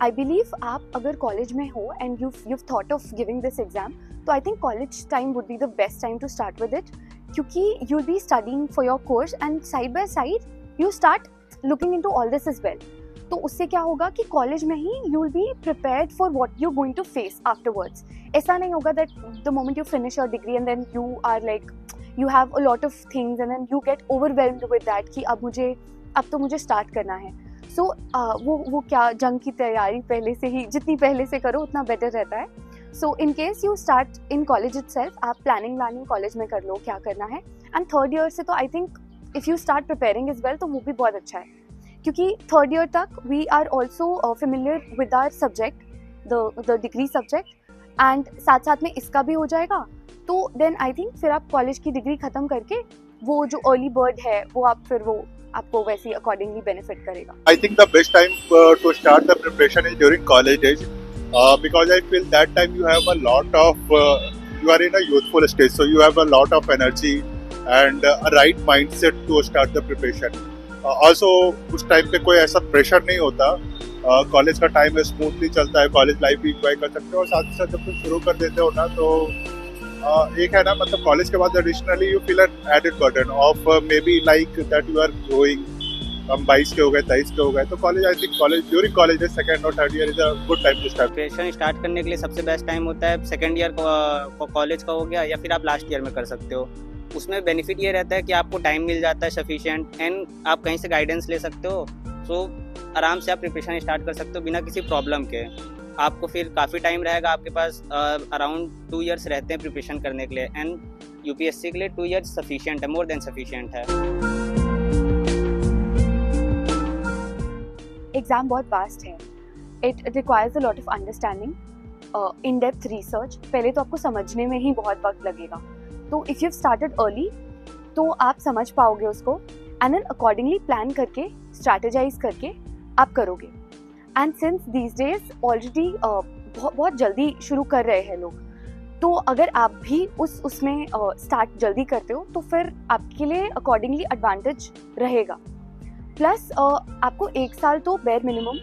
I believe आप अगर college में हो and you've thought of giving this exam, तो I think college time would be the best time to start with it, क्योंकि you'll be studying for your course and side by side you start looking into all this as well. तो उससे क्या होगा कि college में ही you will be prepared for what you're going to face afterwards. ऐसा नहीं होगा that the moment you finish your degree and then you are like you have a lot of things and then you get overwhelmed with that कि अब तो मुझे start करना है. सो वो क्या जंग की तैयारी पहले से ही जितनी पहले से करो उतना बेटर रहता है. So in case you start in college itself, आप प्लानिंग कॉलेज में कर लो क्या करना है. एंड थर्ड ईयर से तो I think if you start preparing is well तो वो भी बहुत अच्छा है, क्योंकि थर्ड ईयर तक we are also familiar with our subject, the degree subject, and साथ साथ में इसका भी हो जाएगा. तो देन आई थिंक फिर आप कॉलेज की डिग्री ख़त्म करके वो जो अर्ली बर्ड है वो आप फिर वो आपको वैसे अकॉर्डिंगली बेनिफिट करेगा. I think the best time to start the preparation is during college days, because I feel that time you have a lot of you are in a youthful stage, so you have a lot of energy and a right mindset to start the preparation. Also उस time पे कोई ऐसा pressure नहीं होता, college का time smoothly चलता है, college life भी इंजॉय कर सकते हो. और साथ ही साथ जब तुम शुरू कर देते हो ना तो एक है ना, मतलब कॉलेज के बाद additionally you feel an added burden of maybe like that you are growing. हम 22 के हो गए, 23 के हो गए, तो college I think college during college second और third year is a good time to start. Preparation start करने के लिए सबसे बेस्ट टाइम होता है सेकंड ईयर कॉलेज का हो गया, या फिर आप लास्ट ईयर में कर सकते हो. उसमें बेनिफिट ये रहता है कि आपको टाइम मिल जाता है सफिशिएंट, एंड आप कहीं से गाइडेंस ले सकते हो. सो आराम से आप प्रिपरेशन स्टार्ट कर सकते हो बिना किसी प्रॉब्लम के. आपको फिर काफ़ी टाइम रहेगा आपके पास, अराउंड 2 इयर्स रहते हैं प्रिपरेशन करने के लिए, एंड यूपीएससी के लिए 2 इयर्स सफिशिएंट है, मोर देन सफिशिएंट है. एग्ज़ाम बहुत वास्ट है. It requires a lot of understanding, in depth research. पहले तो आपको समझने में ही बहुत वक्त लगेगा. तो इफ़ यू स्टार्टेड अर्ली तो आप समझ पाओगे उसको, एंड देन अकॉर्डिंगली प्लान करके स्ट्रैटेजाइज करके आप करोगे. And since these days already बहुत जल्दी शुरू कर रहे हैं लोग, तो अगर आप भी उसमें स्टार्ट जल्दी करते हो तो फिर आपके लिए अकॉर्डिंगली एडवांटेज रहेगा. प्लस आपको 1 साल तो bare minimum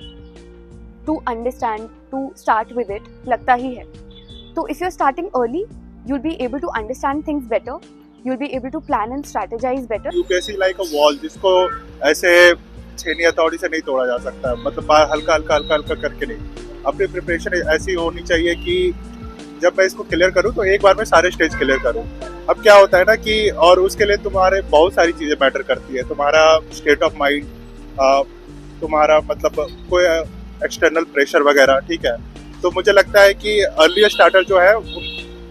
to understand, to start with it लगता ही है. तो if you are starting early you'll be able to understand things better, you'll be able to plan and strategize better. UPSC like a wall जिसको ऐसे छेनी हथौड़ी से नहीं तोड़ा जा सकता, मतलब हल्का करके नहीं. अपनी प्रिपरेशन ऐसी होनी चाहिए कि जब मैं इसको क्लियर करूं तो एक बार में सारे स्टेज क्लियर करूं. अब क्या होता है ना कि और उसके लिए तुम्हारे बहुत सारी चीज़ें मैटर करती है. तुम्हारा स्टेट ऑफ माइंड, तुम्हारा मतलब कोई एक्सटर्नल प्रेशर वगैरह, ठीक है. तो मुझे लगता है कि अर्ली स्टार्टर जो है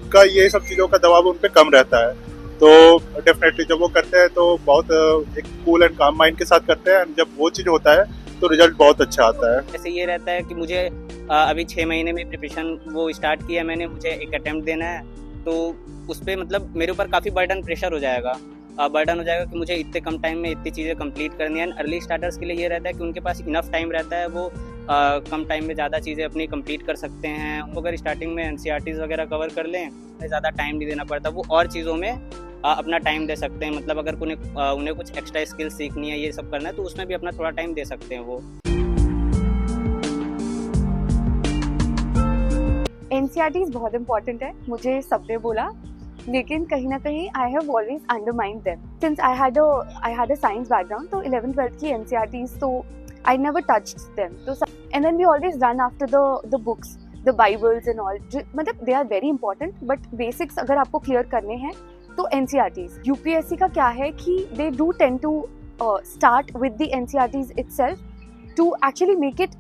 उनका ये सब चीज़ों का दबाव उन पर कम रहता है. तो डेफिनेटली जब वो करते हैं तो बहुत एक कूल एंड काम माइंड के साथ करते हैं. जब वो चीज़ होता है तो रिजल्ट बहुत अच्छा आता है. जैसे ये रहता है कि मुझे अभी 6 महीने में प्रिपरेशन वो स्टार्ट किया मैंने, मुझे एक अटेम्प्ट देना है, तो उस पर मतलब मेरे ऊपर काफ़ी बर्डन प्रेशर हो जाएगा. कि मुझे इतने कम टाइम में इतनी चीज़ें कंप्लीट करनी है. ज़्यादातर स्टार्टर्स के लिए ये रहता है कि उनके पास इनफ टाइम रहता है, वो कम टाइम में ज़्यादा चीज़ें अपनी कंप्लीट कर सकते हैं. अगर स्टार्टिंग में एनसीईआरटीज़ वगैरह कवर कर लें, ज़्यादा टाइम नहीं देना पड़ता, वो और चीज़ों में अपना टाइम दे सकते हैं. मतलब अगर उन्हें कुछ एक्स्ट्रा स्किल सीखनी है, ये सब करना है, तो उसमें भी अपना थोड़ा टाइम दे सकते हैं वो. एनसीईआरटीज़ बहुत इंपॉर्टेंट है, मुझे सबने बोला, लेकिन कहीं ना कहीं I have always undermined them. Since I had a science background, तो 11th-12th की एनसीईआरटीज़ तो आई नेवर टच्ड देम. तो and then we always run after the books, the bibles and all. मतलब they are very important, but basics अगर आपको clear करने हैं तो एनसीईआरटीज़. यूपीएससी का क्या है कि they do tend to start with the NCERTs itself to actually make it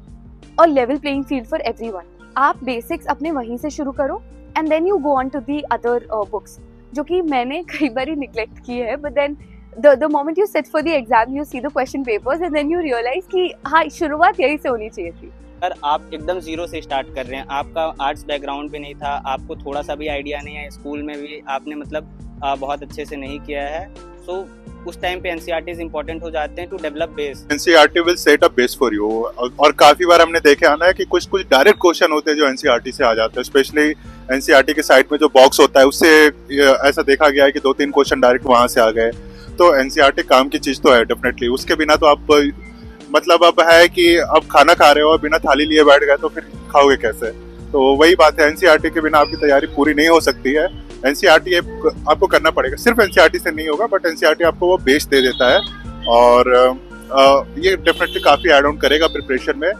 a level playing field for everyone. आप बेसिक्स अपने वहीं से शुरू करो and then you go on to the other books, जो कि मैंने कई बार निगलेक्ट की है. But then the moment you sit for the exam, you see the question papers and then you realize कि हाँ, शुरुआत यहीं से होनी चाहिए थी. अगर आप एकदम जीरो से स्टार्ट कर रहे हैं, आपका आर्ट्स बैकग्राउंड भी नहीं था, आपको थोड़ा सा भी आइडिया नहीं है, स्कूल में भी आपने मतलब बहुत अच्छे से नहीं किया है, सो उस टाइम पे एनसीईआरटीज़ इंपॉर्टेंट हो जाते हैं to develop base. NCERT will set a base for you. और काफी बार हमने देखे आना है कि कुछ डायरेक्ट क्वेश्चन होते हैं जो एनसीईआरटी से आ जाते हैं. स्पेशली एनसीईआरटी के साइड में जो बॉक्स होता है उससे ऐसा देखा गया है कि 2-3 क्वेश्चन डायरेक्ट वहां से आ गए. तो एनसीईआरटी काम की चीज तो है डेफिनेटली, उसके बिना तो आप मतलब अब है कि अब खाना खा रहे हो और बिना थाली लिए बैठ गए तो फिर खाओगे कैसे। तो वही बात है, एनसीईआरटी के बिना आपकी तैयारी पूरी नहीं हो सकती है। एनसीईआरटी आपको करना पड़ेगा, सिर्फ एनसीईआरटी से नहीं होगा, बट एनसीईआरटी आपको वो बेस दे देता है और ये डेफिनेटली काफ़ी ऐड ऑन करेगा प्रिपरेशन में।